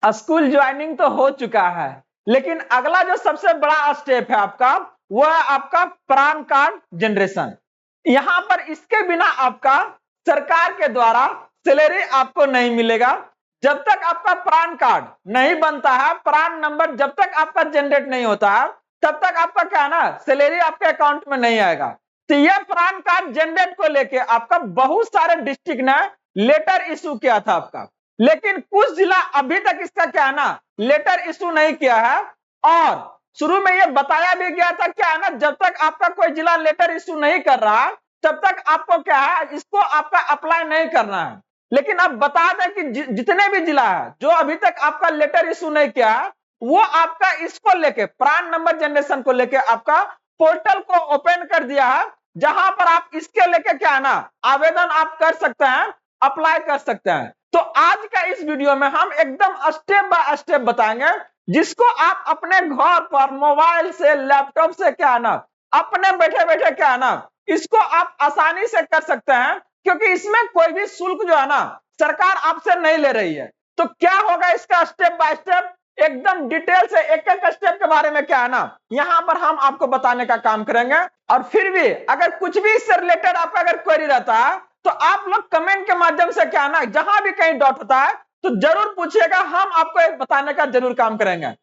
School joining तो हो चुका है, लेकिन अगला जो सबसे बड़ा स्टेप है आपका, वो है आपका पैन कार्ड जनरेशन। यहां पर इसके बिना आपका सरकार के द्वारा सैलरी आपको नहीं मिलेगा। जब तक आपका पैन कार्ड नहीं बनता है, पैन नंबर जब तक आपका जनरेट नहीं होता है, तब तक आपका क्या है ना, सैलरी आपके अकाउंट में नहीं आएगा। तो यह पैन कार्ड जनरेट को लेके आपका बहुत सारे डिस्ट्रिक्ट ने लेटर इशू किया था आपका, लेकिन कुछ जिला अभी तक इसका क्या है ना, लेटर इशू नहीं किया है। और शुरू में यह बताया भी गया था क्या है ना, जब तक आपका कोई जिला लेटर इशू नहीं कर रहा, तब तक आपको क्या है, इसको आपका अप्लाई नहीं करना है। लेकिन अब बता दें कि जितने भी जिला है जो अभी तक आपका लेटर इशू नहीं किया है, वो आपका इसको लेके प्राण नंबर जनरेशन को लेके आपका पोर्टल को ओपन कर दिया है, जहां पर आप इसके लेके क्या है ना, आवेदन आप कर सकते हैं, अप्लाई कर सकते हैं। तो आज का इस वीडियो में हम एकदम स्टेप बाय स्टेप बताएंगे, जिसको आप अपने घर पर मोबाइल से, लैपटॉप से क्या है ना, अपने बैठे बैठे क्या है ना, इसको आप आसानी से कर सकते हैं, क्योंकि इसमें कोई भी शुल्क जो है ना, सरकार आपसे नहीं ले रही है। तो क्या होगा इसका स्टेप बाय स्टेप, एकदम डिटेल से एक एक स्टेप के बारे में क्या है ना, यहां पर हम आपको बताने का काम करेंगे। और फिर भी अगर कुछ भी इससे रिलेटेड आपका अगर क्वेरी रहता है, तो आप लोग कमेंट के माध्यम से क्या है ना, जहां भी कहीं डाउट होता है तो जरूर पूछिएगा, हम आपको एक बताने का जरूर काम करेंगे।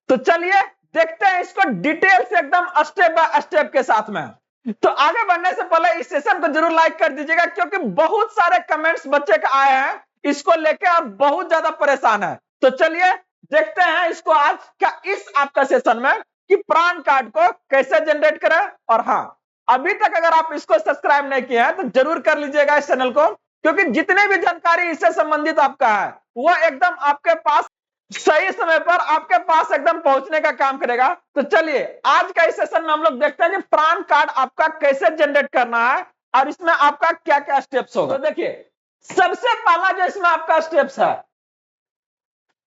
तो चलिए देखते हैं इसको डिटेल से एकदम स्टेप बाय स्टेप के साथ में। तो आगे बढ़ने से पहले इस सेशन को जरूर लाइक कर दीजिएगा, क्योंकि बहुत सारे कमेंट्स बच्चे का आए हैं इसको लेके और बहुत ज्यादा परेशान है। तो चलिए देखते हैं इसको आज का इस आपका सेशन में कि पैन कार्ड को कैसे जनरेट करें। और हाँ, अभी तक अगर आप इसको सब्सक्राइब नहीं किए हैं तो जरूर कर लीजिएगा इस चैनल को, क्योंकि जितने भी जानकारी इससे संबंधित आपका है वो एकदम आपके पास सही समय पर आपके पास एकदम पहुंचने का काम करेगा। तो चलिए आज का इस सेशन में हम लोग देखते हैं कि पैन कार्ड आपका कैसे जनरेट करना है और इसमें आपका क्या क्या स्टेप्स होगा। तो देखिए सबसे पहला जो इसमें आपका स्टेप्स है,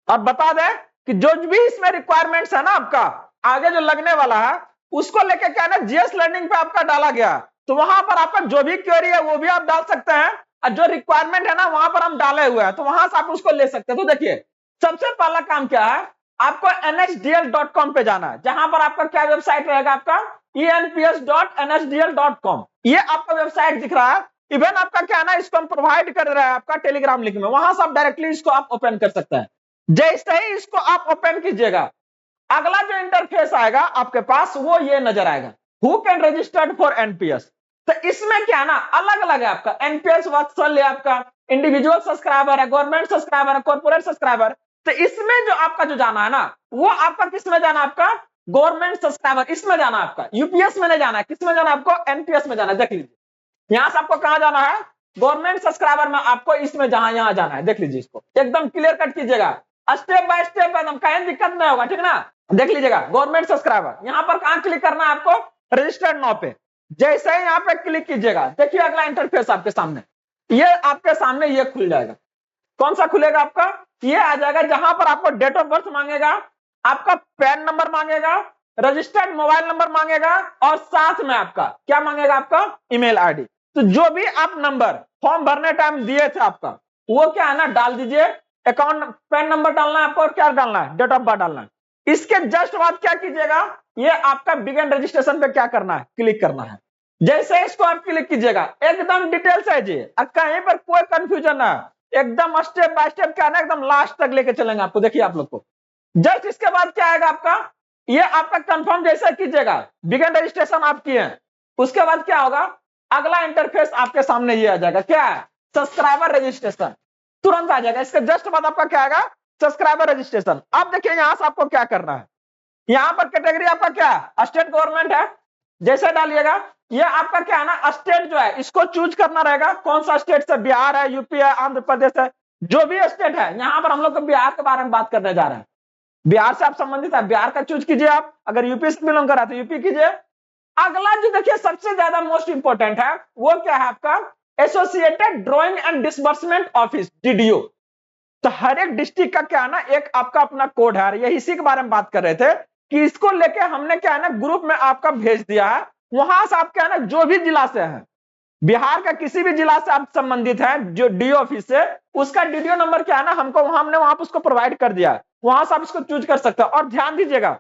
और बता दें कि जो भी इसमें रिक्वायरमेंट्स है ना आपका आगे जो लगने वाला है, उसको लेके क्या ना जीएस लर्निंग पे आपका डाला गया। तो वहां पर आपका जो भी क्वेरी है वो भी आप डाल सकते हैं, और जो रिक्वायरमेंट है ना वहां पर हम डाले हुए हैं, तो वहां से आप उसको ले सकते हैं। तो देखिए सबसे पहला काम क्या है, आपको nhsdl.com पे जाना है, जहां पर आपका क्या वेबसाइट रहेगा, आपका enps.nsdl.com। ये आपका वेबसाइट दिख रहा है। इवन आपका क्या है ना, इसको हम प्रोवाइड कर रहे हैं आपका टेलीग्राम लिंक में, वहां से आप डायरेक्टली इसको आप ओपन कर सकते हैं। जैसे ही इसको आप ओपन कीजिएगा, अगला जो इंटरफेस आएगा आपके पास वो ये नजर आएगा, who can registered for NPS. तो इसमें क्या है ना, अलग अलग है आपका एनपीएस वत्सल है, आपका इंडिविजुअल सब्सक्राइबर है, गवर्नमेंट सब्सक्राइबर है, कॉर्पोरेट सब्सक्राइबर। तो इसमें जो आपका जो जाना है ना, वो आपका किस में जाना है, आपका गवर्नमेंट सब्सक्राइबर इसमें जाना है, आपका यूपीएस में नहीं जाना है, किस में जाना है, आपको एनपीएस में जाना है। देख लीजिए यहां से आपको कहां जाना है, गवर्नमेंट सब्सक्राइबर में आपको इसमें जहां यहां जाना है। देख लीजिए इसको एकदम क्लियर कट कीजिएगा, स्टेप बाय स्टेप एकदम, कहीं दिक्कत नहीं होगा, ठीक ना। देख लीजिएगा गवर्नमेंट सब्सक्राइबर, यहां पर कहां क्लिक करना है आपको, रजिस्टर्ड नाउ पे। जैसे ही यहां पे क्लिक कीजिएगा, देखिए अगला इंटरफेस आपके सामने, ये आपके सामने ये खुल जाएगा। कौन सा खुलेगा, आपका ये आ जाएगा, जहां पर आपको डेट ऑफ बर्थ मांगेगा, आपका पैन नंबर मांगेगा, रजिस्टर्ड मोबाइल नंबर मांगेगा, और साथ में आपका क्या मांगेगा, आपका ईमेल आईडी। तो जो भी आप नंबर फॉर्म भरने टाइम दिए थे आपका, वो क्या है ना डाल दीजिए। अकाउंट पैन नंबर डालना है आपको, और क्या डालना है, डेट ऑफ बर्थ डालना है। इसके जस्ट बाद क्या कीजिएगा, ये आपका बिगिन रजिस्ट्रेशन पे क्या करना है, क्लिक करना है। जैसे इसको आप क्लिक कीजिएगा, एकदम डिटेल से जी, कहीं पर कोई कंफ्यूजन ना, एकदम स्टेप बाय स्टेप क्या ना, एकदम लास्ट तक लेके चलेंगे आपको। देखिए आप लोग को जस्ट इसके बाद क्या आएगा आपका, ये आपका कंफर्म जैसा कीजिएगा, बिगिन रजिस्ट्रेशन आप किए, उसके बाद क्या होगा, अगला इंटरफेस आपके सामने ये आ जाएगा, क्या है, सब्सक्राइबर रजिस्ट्रेशन, तुरंत आ जाएगा। इसके जस्ट बाद आपका क्या आएगा, सब्सक्राइबर रजिस्ट्रेशन। अब देखिए यहां से आपको क्या करना है, यहां पर कैटेगरी आपका क्या है, स्टेट गवर्नमेंट है, जैसे डालिएगा ये आपका क्या है ना, स्टेट जो है इसको चूज करना रहेगा, कौन सा स्टेट से, बिहार है, यूपी है, आंध्र प्रदेश है, जो भी स्टेट है। यहां पर हम लोग बिहार के बारे में बात करने जा रहे हैं, बिहार से आप संबंधित है, बिहार का चूज कीजिए आप, अगर यूपी से बिलोंग कर रहा है तो यूपी कीजिए। अगला जो देखिए सबसे ज्यादा मोस्ट इंपोर्टेंट है, वो क्या है, आपका associated drawing and disbursement office, DDO. तो हर एक डिस्ट्रिक्ट का क्या है ना, एक आपका अपना कोड है, ये इसी के बारे में बात कर रहे थे कि इसको लेके हमने क्या है ना, ग्रुप में आपका भेज दिया है। वहां से आप क्या है ना, जो भी जिला से हैं, बिहार का किसी भी जिला से आप संबंधित हैं जो डीओ ऑफिस से, उसका डीडीओ नंबर क्या है ना, हमने वहां पर उसको प्रोवाइड कर दिया है, वहां से आप इसको चूज कर सकते हो। और ध्यान दीजिएगा,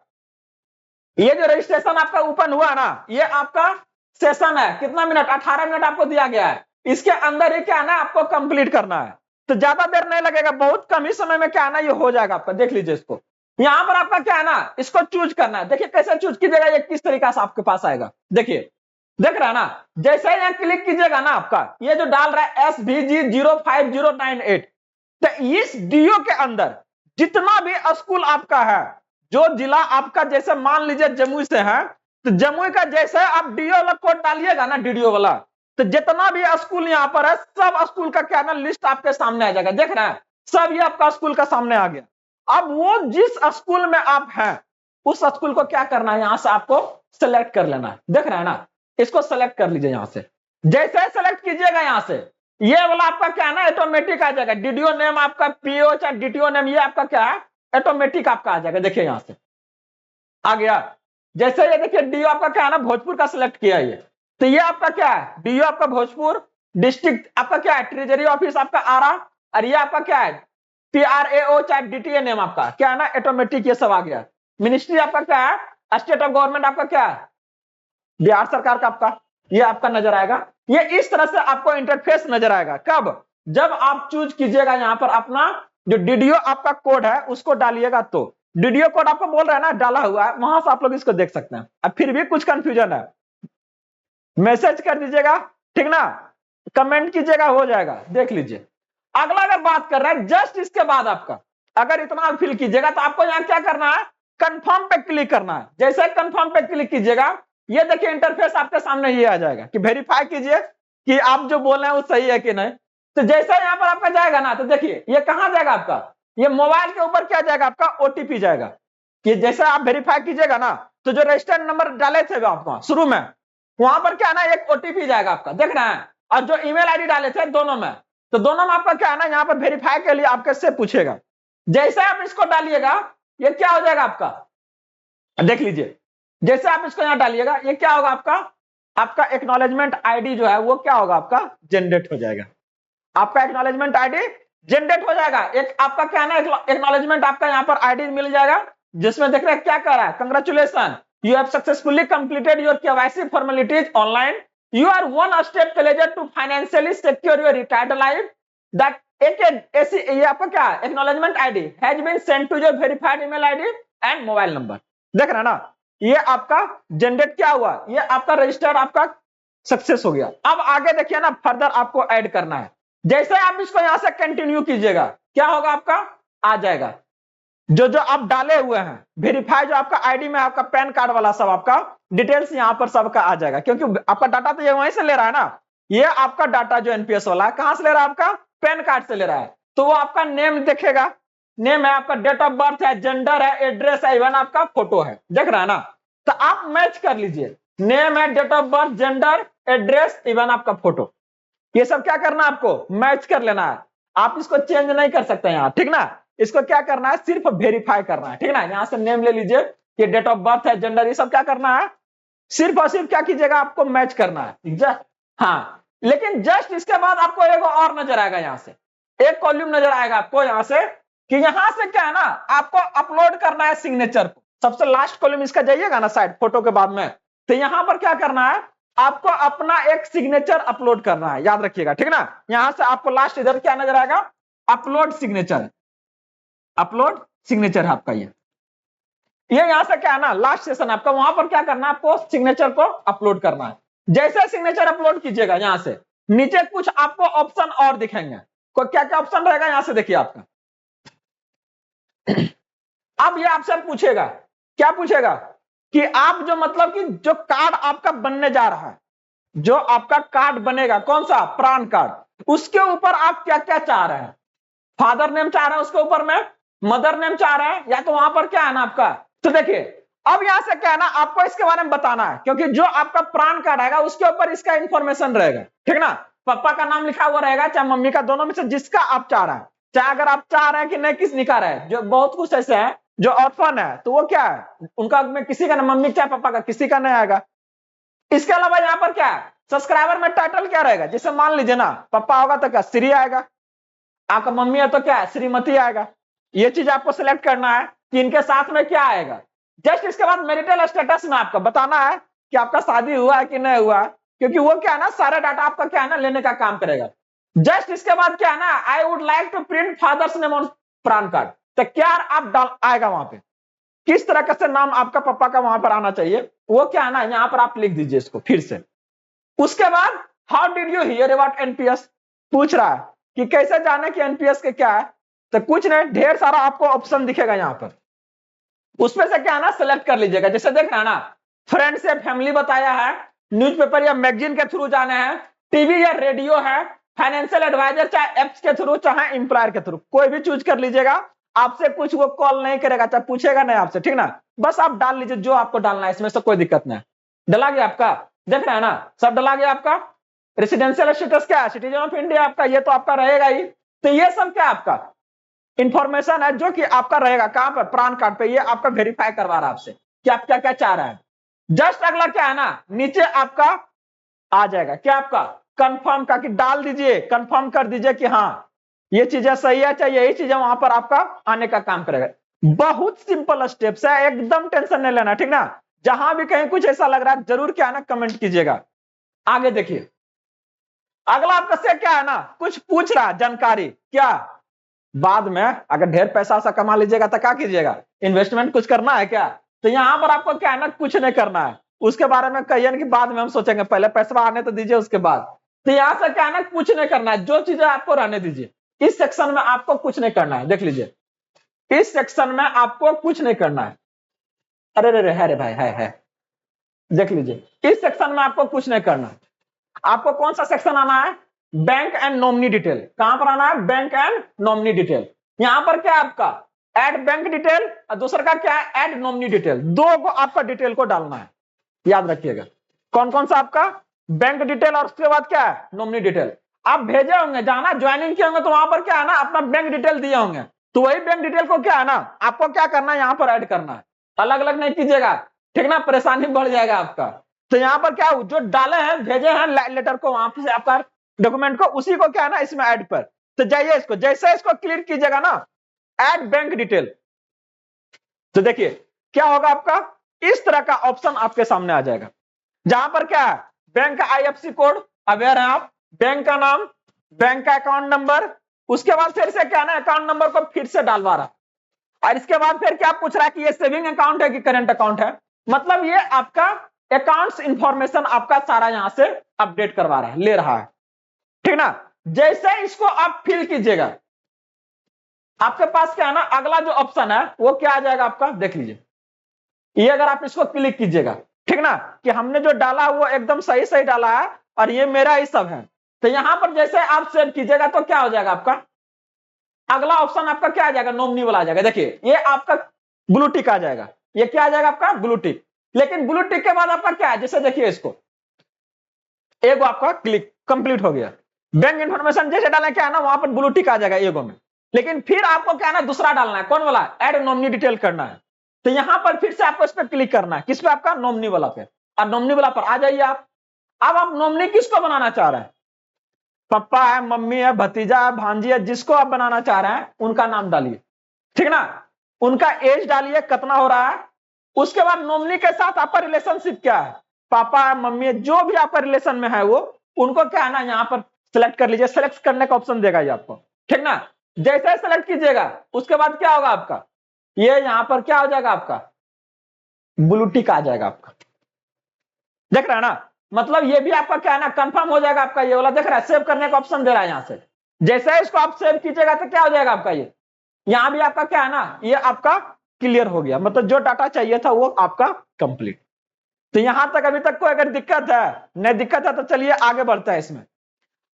ये जो रजिस्ट्रेशन आपका ओपन हुआ ना, ये आपका सेशन है, कितना मिनट, 18 मिनट आपको दिया गया है। इसके अंदर ये क्या है ना, आपको कंप्लीट करना है, तो ज्यादा देर नहीं लगेगा, बहुत कम ही समय में क्या है ना ये हो जाएगा आपका। देख लीजिए इसको, यहां पर आपका क्या है ना, इसको चूज करना है। देखिए कैसे चूज कीजिएगा, ये किस तरीका से आपके पास आएगा, देखिए, देख रहा है ना, जैसे ही यहाँ क्लिक कीजिएगा ना, आपका ये जो डाल रहा है SVG05098, तो इस डीओ के अंदर जितना भी स्कूल आपका है, जो जिला आपका, जैसे मान लीजिए जमुई से है, तो जमुई का जैसे आप डीओ वाला कोड डालिएगा ना, डीडीओ वाला, तो जितना भी स्कूल यहाँ पर है, सब स्कूल का क्या ना लिस्ट आपके सामने आ जाएगा। देख रहे हैं, सब ये आपका स्कूल का सामने आ गया। अब वो जिस स्कूल में आप हैं, उस स्कूल को क्या करना है, यहां से आपको सेलेक्ट कर लेना है। देख रहे हैं ना, इसको सेलेक्ट कर लीजिए यहां से। जैसे सेलेक्ट कीजिएगा यहां से, ये वाला आपका क्या है ना ऑटोमेटिक आ जाएगा। डीडीओ नेम आपका, पीओ चाहे डीटीओ नेम, ये आपका क्या है, ऑटोमेटिक आपका आ जाएगा। देखिए यहां से आ गया। जैसे ये देखिए डीओ आपका क्या है ना, भोजपुर का सिलेक्ट किया ये, तो ये आपका क्या है, डीओ आपका भोजपुर, डिस्ट्रिक्ट आपका क्या है, ट्रेजरी ऑफिस आपका आरा, और ये आपका क्या है, PRAO चाहे डीटीए नेम आपका क्या है ना, ऑटोमेटिक ये सब आ गया। मिनिस्ट्री आपका क्या है, स्टेट ऑफ गवर्नमेंट आपका क्या है, बिहार सरकार का आपका, ये आपका नजर आएगा। ये इस तरह से आपको इंटरफेस नजर आएगा। कब, जब आप चूज कीजिएगा यहां पर अपना जो डीडीओ आपका कोड है उसको डालिएगा, तो डीडीओ कोड आपको बोल रहा है ना डाला हुआ है, वहां से आप लोग इसको देख सकते हैं। अब फिर भी कुछ कंफ्यूजन है, मैसेज कर दीजिएगा, ठीक ना, कमेंट कीजिएगा, हो जाएगा, देख लीजिए। अगला अगर बात कर रहे हैं, जस्ट इसके बाद आपका अगर इतना फिल कीजिएगा, तो आपको यहाँ क्या करना है, कंफर्म पे क्लिक करना है। जैसे कंफर्म पे क्लिक कीजिएगा, ये देखिए इंटरफेस आपके सामने ये आ जाएगा कि वेरीफाई कीजिए कि आप जो बोल रहे हैं वो सही है कि नहीं। तो जैसा यहाँ पर आपका जाएगा ना, तो देखिए ये कहां जाएगा आपका, ये मोबाइल के ऊपर क्या जाएगा आपका, ओटीपी जाएगा। कि जैसे आप वेरीफाई कीजिएगा ना, तो जो रजिस्टर्ड नंबर डाले थे आप शुरू में, वहां पर क्या ना एक ओटीपी जाएगा आपका, देख रहे हैं, और जो ईमेल आईडी डाले थे दोनों में, तो दोनों में आपका क्या है ना, यहाँ पर वेरीफाई के लिए आपके से पूछेगा। जैसे आप इसको डालिएगा, ये क्या हो जाएगा आपका, देख लीजिए, जैसे आप इसको यहाँ डालिएगा, ये क्या होगा आपका, आपका एक्नॉलेजमेंट आईडी जो है वो क्या होगा आपका, जनरेट हो जाएगा। आपका एक्नॉलेजमेंट आईडी जनरेट हो जाएगा। एक आपका क्या है ना एक्नॉलेजमेंट आपका यहाँ पर आईडी मिल जाएगा, जिसमें देख रहे हैं क्या कर रहा है, congratulation, you have successfully completed your KYC formalities online. You are one step closer to financially secure your retired life. That ये आपका क्या है, acknowledgement ID has been sent to your verified email ID and mobile number. देख रहे हैं ना, ये आपका जनरेट क्या हुआ, ये आपका रजिस्टर आपका सक्सेस हो गया। अब आगे देखिए ना, फर्दर आपको ऐड करना है। जैसे आप इसको यहां से कंटिन्यू कीजिएगा, क्या होगा आपका, आ जाएगा जो जो आप डाले हुए हैं, वेरीफाई जो आपका आईडी में आपका पैन कार्ड वाला सब आपका डिटेल्स यहां पर सबका आ जाएगा, क्योंकि आपका डाटा तो ये वहीं से ले रहा है ना। ये आपका डाटा जो एनपीएस वाला है कहां से ले रहा है, आपका पैन कार्ड से ले रहा है, तो वो आपका नेम देखेगा, नेम है आपका, डेट ऑफ बर्थ है, जेंडर है, एड्रेस है, इवन आपका फोटो है, देख रहा है ना। तो आप मैच कर लीजिए, नेम है, date of birth, gender, address, even आपका फोटो, ये सब क्या करना है, आपको मैच कर लेना है। आप इसको चेंज नहीं कर सकते यहाँ, ठीक ना। इसको क्या करना है, सिर्फ वेरीफाई करना है, ठीक ना। यहां से नेम ले लीजिए, ये डेट ऑफ बर्थ है, जेंडर, ये सब क्या करना है, सिर्फ और सिर्फ क्या कीजिएगा, आपको मैच करना है। हाँ, लेकिन जस्ट इसके बाद आपको एक और नजर आएगा, यहां से एक कॉलम नजर आएगा आपको यहां से, कि यहां से क्या है ना, आपको अपलोड करना है सिग्नेचर को। सबसे लास्ट कॉलम इसका जाइएगा ना साइड, फोटो के बाद में, तो यहां पर क्या करना है, आपको अपना एक सिग्नेचर अपलोड करना है, याद रखिएगा, ठीक ना। यहां से आपको लास्ट इधर क्या नजर आएगा, अपलोड सिग्नेचर, अपलोड सिग्नेचर है आपका ये यहां से क्या है ना, लास्ट सेशन आपका, वहां पर क्या करना है, आपको सिग्नेचर को अपलोड करना है। जैसे सिग्नेचर अपलोड कीजिएगा, यहां से नीचे कुछ आपको ऑप्शन और दिखेंगे, को क्या क्या ऑप्शन रहेगा, यहां से देखिए आपका। अब ये आपसे पूछेगा, क्या पूछेगा, कि आप जो मतलब कि जो कार्ड आपका बनने जा रहा है, जो आपका कार्ड बनेगा, कौन सा, प्राण कार्ड, उसके ऊपर आप क्या क्या चाह रहे हैं। फादर नेम चाह रहे हैं उसके ऊपर में, मदर नेम चाह रहे हैं, या तो वहां पर क्या है ना आपका। तो देखिए अब यहां से क्या है ना, आपको इसके बारे में बताना है, क्योंकि जो आपका प्राण कार्ड आएगा उसके ऊपर इसका इंफॉर्मेशन रहेगा, ठीक ना। पापा का नाम लिखा हुआ रहेगा, चाहे मम्मी का, दोनों में से जिसका आप चाह रहे हैं। चाहे अगर आप चाह रहे हैं कि नहीं किस निकाल रहे हैं, जो बहुत कुछ ऐसे है जो ऑर्फन है, तो वो क्या है, उनका में किसी का ना, मम्मी चाहे पापा का, किसी का नहीं आएगा। इसके अलावा यहाँ पर क्या है, सब्सक्राइबर में टाइटल क्या रहेगा, जैसे मान लीजिए ना पापा होगा तो क्या श्री आएगा, आपका मम्मी है तो क्या है श्रीमती आएगा। ये चीज आपको सिलेक्ट करना है कि इनके साथ में क्या आएगा। जस्ट इसके बाद मैरिटल स्टेटस में आपको बताना है कि आपका शादी हुआ है कि नहीं हुआ है, क्योंकि वो क्या है ना सारा डाटा आपका क्या है ना लेने का काम करेगा। जस्ट इसके बाद क्या है ना I would like to print father's name on PAN card, तो क्या आप डाल आएगा वहां पे, किस तरह का से नाम आपका पापा का वहां पर आना चाहिए, वो क्या है ना यहाँ पर आप लिख दीजिए इसको फिर से। उसके बाद how did you here about NPS, पूछ रहा है कि कैसे जाने कि एनपीएस के क्या है, तो कुछ नहीं ढेर सारा आपको ऑप्शन दिखेगा यहाँ पर, उसमें से क्या है ना सिलेक्ट कर लीजिएगा। जैसे देख रहे हैं ना फ्रेंड्स या फैमिली बताया है, न्यूज़पेपर या मैगजीन के थ्रू जाना है, टीवी या रेडियो है, फाइनेंशियल एडवाइजर चाहे एप्स के थ्रू चाहे एम्प्लॉयर के थ्रू, कोई भी चूज कर लीजिएगा। आपसे कुछ वो कॉल नहीं करेगा, चाहे पूछेगा नहीं आपसे, ठीक ना, बस आप डाल लीजिए जो आपको डालना है, इसमें से कोई दिक्कत नहीं। डला गया आपका, देख रहे हैं ना सब डला गया आपका। रेसिडेंशियल स्टेटस क्या है, सिटीजन ऑफ इंडिया आपका, ये तो आपका रहेगा ही। तो ये सब क्या आपका इंफॉर्मेशन है जो कि आपका रहेगा कहां पर पैन कार्ड पे, ये आपका वेरीफाई करवा रहा है आपसे कि आप क्या क्या चाह रहे हैं। जस्ट अगला क्या है ना नीचे आपका आ जाएगा क्या आपका कंफर्म का, कि डाल दीजिए कंफर्म कर दीजिए कि हाँ ये चीजें सही है, चाहिए यही चीजें वहां पर आपका आने का काम करेगा। बहुत सिंपल स्टेप्स है, एकदम टेंशन नहीं लेना, ठीक ना। जहां भी कहीं कुछ ऐसा लग रहा है जरूर क्या है ना कमेंट कीजिएगा। आगे देखिए अगला आपका से क्या है ना कुछ पूछ रहा है जानकारी, क्या बाद में अगर ढेर पैसा सा कमा लीजिएगा तो क्या कीजिएगा, इन्वेस्टमेंट कुछ करना है क्या, तो यहां पर आपको क्या है ना कुछ नहीं करना है, उसके बारे में कहिए कि बाद में हम सोचेंगे, पहले पैसा आने तो दीजिए उसके बाद। तो यहां से क्या है ना कुछ नहीं करना है, जो चीजें आपको रहने दीजिए। इस सेक्शन में आपको कुछ नहीं करना है, देख लीजिए इस सेक्शन में आपको कुछ नहीं करना है। अरे रे है भाई है, देख लीजिए इस सेक्शन में आपको कुछ नहीं करना है। आपको कौन सा सेक्शन आना है, बैंक एंड नॉमिनी डिटेल, कहां पर आना है बैंक एंड नॉमिनी डिटेल। यहां पर क्या आपका ऐड बैंक डिटेल और दूसरा का क्या है ऐड नॉमिनी डिटेल, दो को आपका डिटेल को डालना है, याद रखिएगा कौन कौन सा आपका बैंक डिटेल और उसके बाद क्या है नॉमिनी डिटेल। आप भेजे होंगे जाना ज्वाइनिंग किए होंगे तो वहां पर क्या है ना अपना बैंक डिटेल दिए होंगे, तो वही बैंक डिटेल को क्या है ना आपको क्या करना है यहाँ पर ऐड करना है, अलग अलग नहीं कीजिएगा, ठीक ना, परेशानी बढ़ जाएगा आपका। तो यहाँ पर क्या जो डाले हैं भेजे हैं लेटर को वहां से आपका डॉक्यूमेंट को, उसी को क्या है ना इसमें ऐड पर, तो जाइए इसको जैसे इसको क्लियर कीजिएगा ना ऐड बैंक डिटेल, तो देखिए क्या होगा आपका इस तरह का ऑप्शन आपके सामने आ जाएगा, जहां पर क्या है बैंक का आईएफएससी कोड अवेयर है आप, बैंक का नाम, बैंक का अकाउंट नंबर, उसके बाद फिर से क्या है ना अकाउंट नंबर को फिर से डालवा रहा, और इसके बाद फिर क्या पूछ रहा है कि ये सेविंग अकाउंट है कि करंट अकाउंट है, मतलब ये आपका अकाउंट्स इंफॉर्मेशन आपका सारा यहां से अपडेट करवा रहा है, ले रहा है, ठीक ना। जैसे इसको आप फिल कीजिएगा आपके पास क्या है ना अगला जो ऑप्शन है वो क्या आ जाएगा आपका, देख लीजिए ये अगर आप इसको क्लिक कीजिएगा, ठीक ना, कि हमने जो डाला वो एकदम सही सही डाला है और ये मेरा ही सब है, तो यहां पर जैसे आप सेव कीजिएगा तो क्या हो जाएगा आपका अगला ऑप्शन आपका क्या आ जाएगा नॉमिनी वाला आ जाएगा। देखिए ये आपका ब्लू टिक आ जाएगा, ये क्या आ जाएगा आपका ब्लू टिक, लेकिन ब्लू टिक के बाद आपका क्या है जैसे देखिए इसको एक आपका क्लिक कंप्लीट हो गया, बैंक इन्फॉर्मेशन जैसे डालना क्या है ना वहां पर ब्लू टिक आ जाएगा एगो में, लेकिन फिर आपको क्या है ना दूसरा डालना है, कौन वाला ऐड नॉमिनी डिटेल करना है, तो यहां पर फिर से आपको इस पर क्लिक करना है, किस पे आपका नॉमिनी वाला पे, और नॉमिनी वाला पर आ जाइए आप। अब आप नॉमिनी किसको बनाना चाह रहे हैं, पापा है मम्मी है भतीजा है भांजी है, जिसको आप बनाना चाह रहे हैं उनका नाम डालिए, ठीक ना, उनका एज डालिए कितना हो रहा है, उसके बाद नॉमिनी के साथ आपका रिलेशनशिप क्या है, पापा है मम्मी है जो भी आपका रिलेशन में है वो उनको क्या है ना यहाँ पर सिलेक्ट कर लीजिए, सेलेक्ट करने का ऑप्शन देगा ये आपको, ठीक ना। जैसे सेलेक्ट कीजिएगा उसके बाद क्या होगा आपका ये यहाँ पर क्या हो जाएगा आपका ब्लू टिक आ जाएगा आपका, देख रहे हैं ना, मतलब ये भी आपका क्या है ना कंफर्म हो जाएगा आपका, ये वाला देख रहा है सेव करने का ऑप्शन दे रहा है यहाँ से, जैसे इसको आप सेव कीजिएगा तो क्या हो जाएगा आपका ये यहाँ भी आपका क्या है ना ये आपका क्लियर हो गया, मतलब जो डाटा चाहिए था वो आपका कंप्लीट। तो यहां तक अभी तक कोई अगर दिक्कत है नहीं दिक्कत है तो चलिए आगे बढ़ते हैं इसमें।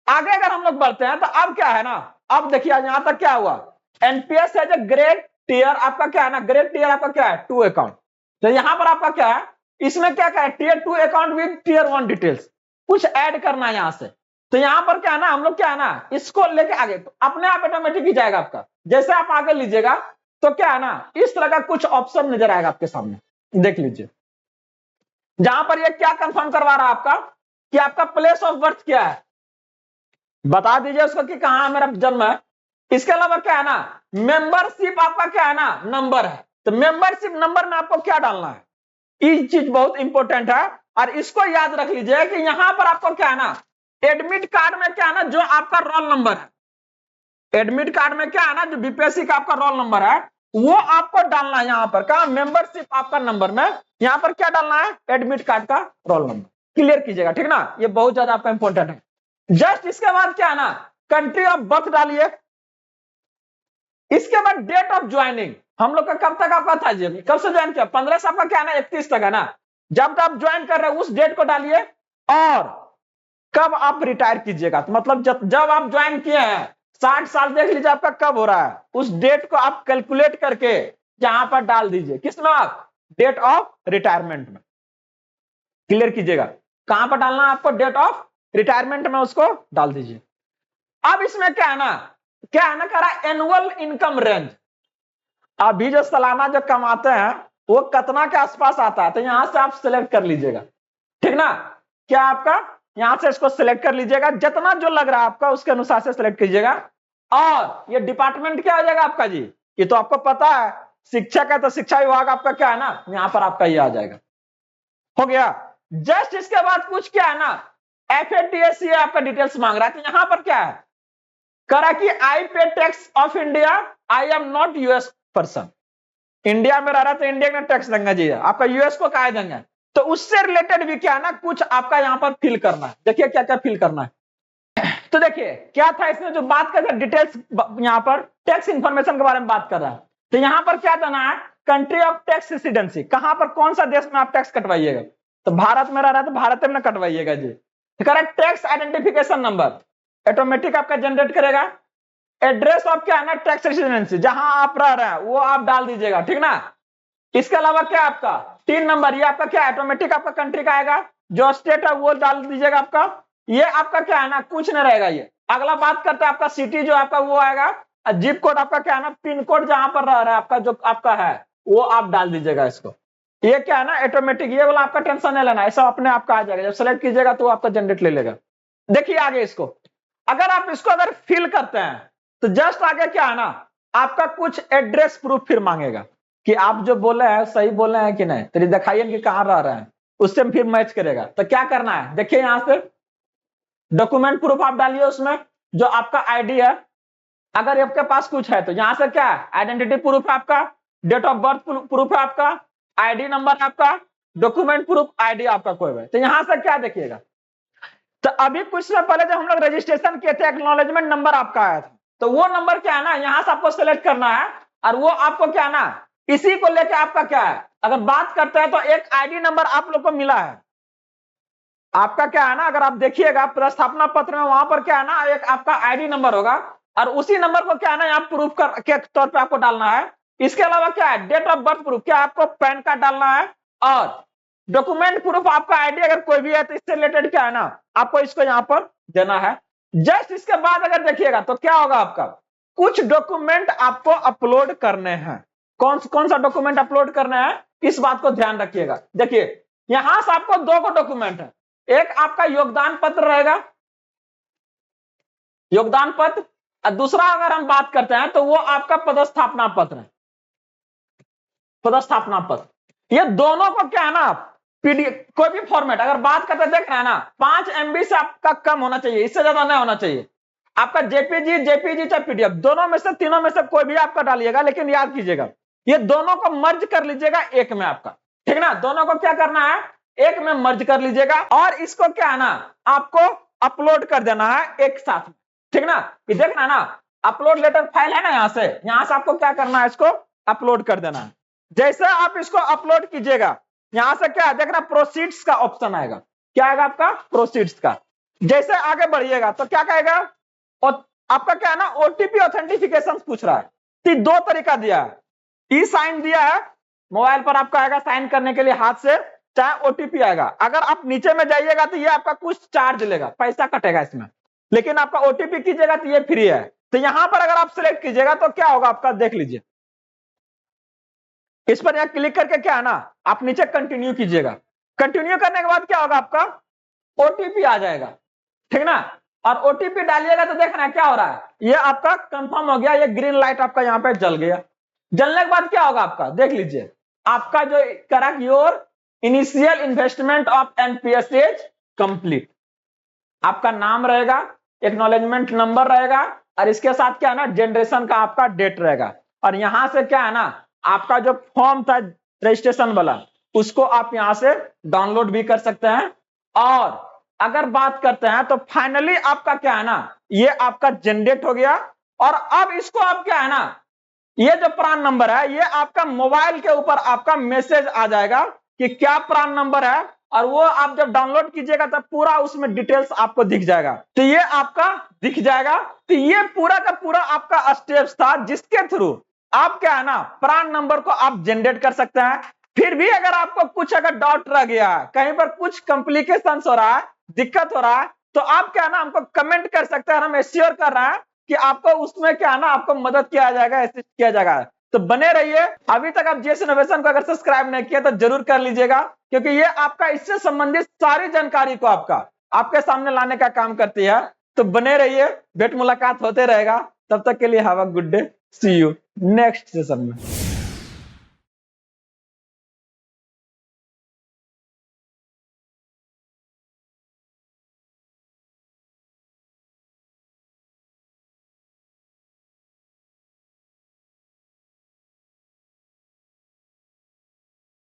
आगे अगर हम लोग बढ़ते हैं तो अब क्या है ना अब देखिए यहां तक क्या हुआ एनपीएस है जो ग्रेड टीयर आपका क्या है ना ग्रेड टीयर आपका क्या है 2 अकाउंट, तो यहां पर आपका क्या है इसमें क्या क्या है tier 2 account with tier 1 details कुछ ऐड करना है यहां से, तो यहां पर क्या है ना हम लोग क्या है ना इसको लेके आगे तो अपने आप ऑटोमेटिक ही जाएगा आपका, जैसे आप आगे लीजिएगा तो क्या है ना इस तरह का कुछ ऑप्शन नजर आएगा आपके सामने, देख लीजिए जहां पर ये क्या कंफर्म करवा रहा है आपका कि आपका प्लेस ऑफ बर्थ क्या है, बता दीजिए उसको कि कहां मेरा जन्म है। इसके अलावा क्या है ना, मेंबरशिप आपका क्या है ना, नंबर है। तो मेंबरशिप नंबर में आपको क्या डालना है, ये चीज बहुत इंपॉर्टेंट है। और इसको याद रख लीजिए कि यहां पर आपको क्या है ना, एडमिट कार्ड में क्या है ना, जो आपका रोल नंबर है, एडमिट कार्ड में क्या है ना, जो बीपीएससी का आपका रोल नंबर है, वो आपको डालना है यहां पर। कहा मेंबरशिप आपका नंबर में यहां पर क्या डालना है, एडमिट कार्ड का रोल नंबर। क्लियर कीजिएगा, ठीक ना, ये बहुत ज्यादा आपका इंपॉर्टेंट है। जस्ट इसके बाद क्या है ना, कंट्री ऑफ बर्थ डालिए। इसके बाद डेट ऑफ ज्वाइनिंग, हम लोग का कब तक आपका था जी, कब से ज्वाइन किया, 15 से आपका क्या है ना 31 तक है ना, जब आप ज्वाइन कर रहे हैं उस डेट को डालिए। और कब आप रिटायर कीजिएगा, तो मतलब जब आप ज्वाइन किए हैं 60 साल, देख लीजिए आपका कब हो रहा है, उस डेट को आप कैलकुलेट करके यहां पर डाल दीजिए। किसमें, आप डेट ऑफ रिटायरमेंट में। क्लियर कीजिएगा, कहां पर डालना है आपको, डेट ऑफ रिटायरमेंट में उसको डाल दीजिए। अब इसमें क्या है ना, कह रहा एनुअल इनकम रेंज, अभी जो सालाना जो कमाते हैं वो कितना के आसपास आता है, तो यहां से आप सिलेक्ट कर लीजिएगा, ठीक ना। क्या आपका यहां से इसको सिलेक्ट कर लीजिएगा, जितना जो लग रहा है आपका उसके अनुसार से सिलेक्ट कीजिएगा। और ये डिपार्टमेंट क्या हो जाएगा आपका जी, ये तो आपको पता है, शिक्षक है तो शिक्षा विभाग आपका क्या है ना, यहां पर आपका ये आ जाएगा। हो गया। जस्ट इसके बाद कुछ क्या है ना, FATS आपका डिटेल्स मांग रहा है, तो यहां पर क्या है, करा कि आई पे tax of India, I am not US person. India में रह रहा है तो इंडिया में टैक्स देंगे जी, आपका यूएस को कहा देंगे। तो उससे रिलेटेड भी क्या है ना, कुछ आपका यहां पर फिल करना है। देखिए क्या क्या फिल करना है। तो देखिए क्या था इसमें जो बात कर रहे डिटेल्स, यहां पर टैक्स इंफॉर्मेशन के बारे में बात कर रहा है। तो यहां पर क्या देना है, कंट्री ऑफ टैक्स रेसिडेंसी, कहां पर कौन सा देश में आप टैक्स कटवाइएगा, तो भारत में रह रहा है तो भारत में कटवाइएगा जी। Correct, tax identification number automatic आपका जनरेट करेगा। एड्रेस ऑफ क्या है ना, टैक्स रेसिडेंसी, जहां आप रह रहे हैं वो आप डाल दीजिएगा, ठीक ना। इसके अलावा क्या आपका 3 नंबर, ये आपका क्या ऑटोमेटिक आपका कंट्री का आएगा, जो स्टेट है वो डाल दीजिएगा आपका। ये आपका क्या है ना, कुछ नहीं रहेगा। ये अगला बात करते हैं आपका सिटी जो आपका वो आएगा, जिप कोड आपका क्या है ना, पिन कोड जहां पर रह रहा है आपका जो आपका है वो आप डाल दीजिएगा इसको। ये क्या है ना ऑटोमेटिक, ये वाला आपका टेंशन नहीं लेना, ऐसा अपने आप का आ जाएगा, जब सेलेक्ट कीजिएगा तो आपका जनरेट ले लेगा। देखिए आगे इसको, अगर आप इसको अगर फिल करते हैं तो जस्ट आगे क्या है ना, आपका कुछ एड्रेस प्रूफ फिर मांगेगा कि आप जो बोले हैं सही बोले हैं कि नहीं, तो दिखाइए कि कहां रह रहे हैं, उससे फिर मैच करेगा। तो क्या करना है, देखिए यहां से डॉक्यूमेंट प्रूफ आप डालिए, उसमें जो आपका आईडी है, अगर आपके पास कुछ है तो यहां से क्या है, आइडेंटिटी प्रूफ है आपका, डेट ऑफ बर्थ प्रूफ है आपका, आईडी नंबर आपका, डॉक्यूमेंट प्रूफ आईडी आपका कोई है। तो यहां से क्या देखिएगा, तो अभी कुछ समय पहले जब हम लोग रजिस्ट्रेशन किए थे एक्नॉलेजमेंट नंबर आपका आया था, तो वो नंबर क्या है ना यहां से आपको सेलेक्ट करना है। और वो आपको क्या है ना, इसी को लेके आपका क्या है, अगर बात करते हैं तो एक आईडी नंबर आप लोग को मिला है आपका क्या है ना, अगर आप देखिएगा प्रस्थापना पत्र में वहां पर क्या है ना, एक आपका आईडी नंबर होगा, और उसी नंबर को क्या है ना यहाँ प्रूफ कर के तौर पे आपको डालना है। इसके अलावा क्या है, डेट ऑफ बर्थ प्रूफ, क्या आपको पैन कार्ड डालना है, और डॉक्यूमेंट प्रूफ आपका आईडी अगर कोई भी है तो इससे रिलेटेड क्या है ना, आपको इसको यहाँ पर देना है। जस्ट इसके बाद अगर देखिएगा तो क्या होगा, आपका कुछ डॉक्यूमेंट आपको अपलोड करने हैं। कौन सा डॉक्यूमेंट अपलोड करना है, इस बात को ध्यान रखिएगा। देखिए यहां से आपको 2 डॉक्यूमेंट है, एक आपका योगदान पत्र रहेगा, योगदान पत्र, और दूसरा अगर हम बात करते हैं तो वो आपका पदस्थापना पत्र है, पदस्थापना पत्र। ये दोनों को क्या है ना, पीडीएफ कोई भी फॉर्मेट अगर बात करते देख रहे हैं ना, 5 MB से आपका कम होना चाहिए, इससे ज्यादा नहीं होना चाहिए। आपका जेपीजी चाहे पीडीएफ, दोनों में से तीनों में से कोई भी आपका डालिएगा, लेकिन याद कीजिएगा ये दोनों को मर्ज कर लीजिएगा एक में आपका, ठीक ना। दोनों को क्या करना है, एक में मर्ज कर लीजिएगा, और इसको क्या है ना आपको अपलोड कर देना है एक साथ में, ठीक ना। ये देखना ना, अपलोड लेटर फाइल है ना, यहां से आपको क्या करना है, इसको अपलोड कर देना है। जैसे आप इसको अपलोड कीजिएगा, यहां से क्या देखना, प्रोसीड्स का ऑप्शन आएगा, क्या आएगा आपका, प्रोसीड्स का। जैसे आगे बढ़िएगा तो क्या कहेगा, और आपका क्या है ना ओटीपी ऑथेंटिफिकेशन पूछ रहा है। तो 2 तरीका दिया है, ई साइन दिया है, मोबाइल पर आपका आएगा साइन करने के लिए हाथ से, चाहे ओटीपी आएगा। अगर आप नीचे में जाइएगा तो ये आपका कुछ चार्ज लेगा, पैसा कटेगा इसमें, लेकिन आपका ओटीपी कीजिएगा तो ये फ्री है। तो यहां पर अगर आप सिलेक्ट कीजिएगा तो क्या होगा आपका, देख लीजिए। इस पर यहां क्लिक करके क्या है ना, आप नीचे कंटिन्यू कीजिएगा। कंटिन्यू करने के बाद क्या होगा आपका, ओटीपी आ जाएगा, ठीक ना। और ओटीपी डालिएगा तो देखना क्या हो रहा है, ये आपका कंफर्म हो गया, ये ग्रीन लाइट आपका यहाँ पे जल गया। जलने के बाद क्या होगा आपका, देख लीजिए, आपका जो correct your initial investment of NPS is complete. आपका नाम रहेगा, एक्नॉलेजमेंट नंबर रहेगा, और इसके साथ क्या है ना, जनरेशन का आपका डेट रहेगा। और यहां से क्या है ना, आपका जो फॉर्म था रजिस्ट्रेशन वाला, उसको आप यहां से डाउनलोड भी कर सकते हैं। और अगर बात करते हैं तो फाइनली आपका क्या है ना, ये आपका जनरेट हो गया। और अब इसको आप क्या है ना, ये जो प्रान नंबर है, ये आपका मोबाइल के ऊपर आपका मैसेज आ जाएगा कि क्या प्रान नंबर है, और वो आप जब डाउनलोड कीजिएगा तब पूरा उसमें डिटेल्स आपको दिख जाएगा। तो ये आपका दिख जाएगा। तो ये पूरा का पूरा आपका स्टेप्स था, जिसके थ्रू आप क्या है ना, प्रान नंबर को आप जनरेट कर सकते हैं। फिर भी अगर आपको कुछ अगर डाउट रह गया है, कहीं पर कुछ कॉम्प्लिकेशन हो रहा है, दिक्कत हो रहा है, तो आप क्या है ना, हमको कमेंट कर सकते हैं। हम एश्योर कर रहे हैं कि आपको उसमें क्या है ना, आपको मदद किया जाएगा, असिस्ट किया जाएगा। तो बने रहिए। अभी तक आप जीएस इनोवेशन को अगर सब्सक्राइब नहीं किया तो जरूर कर लीजिएगा, क्योंकि ये आपका इससे संबंधित सारी जानकारी को आपके सामने लाने का काम करती है। तो बने रहिए, भेंट मुलाकात होते रहेगा। तब तक के लिए have a good day, see you next session में।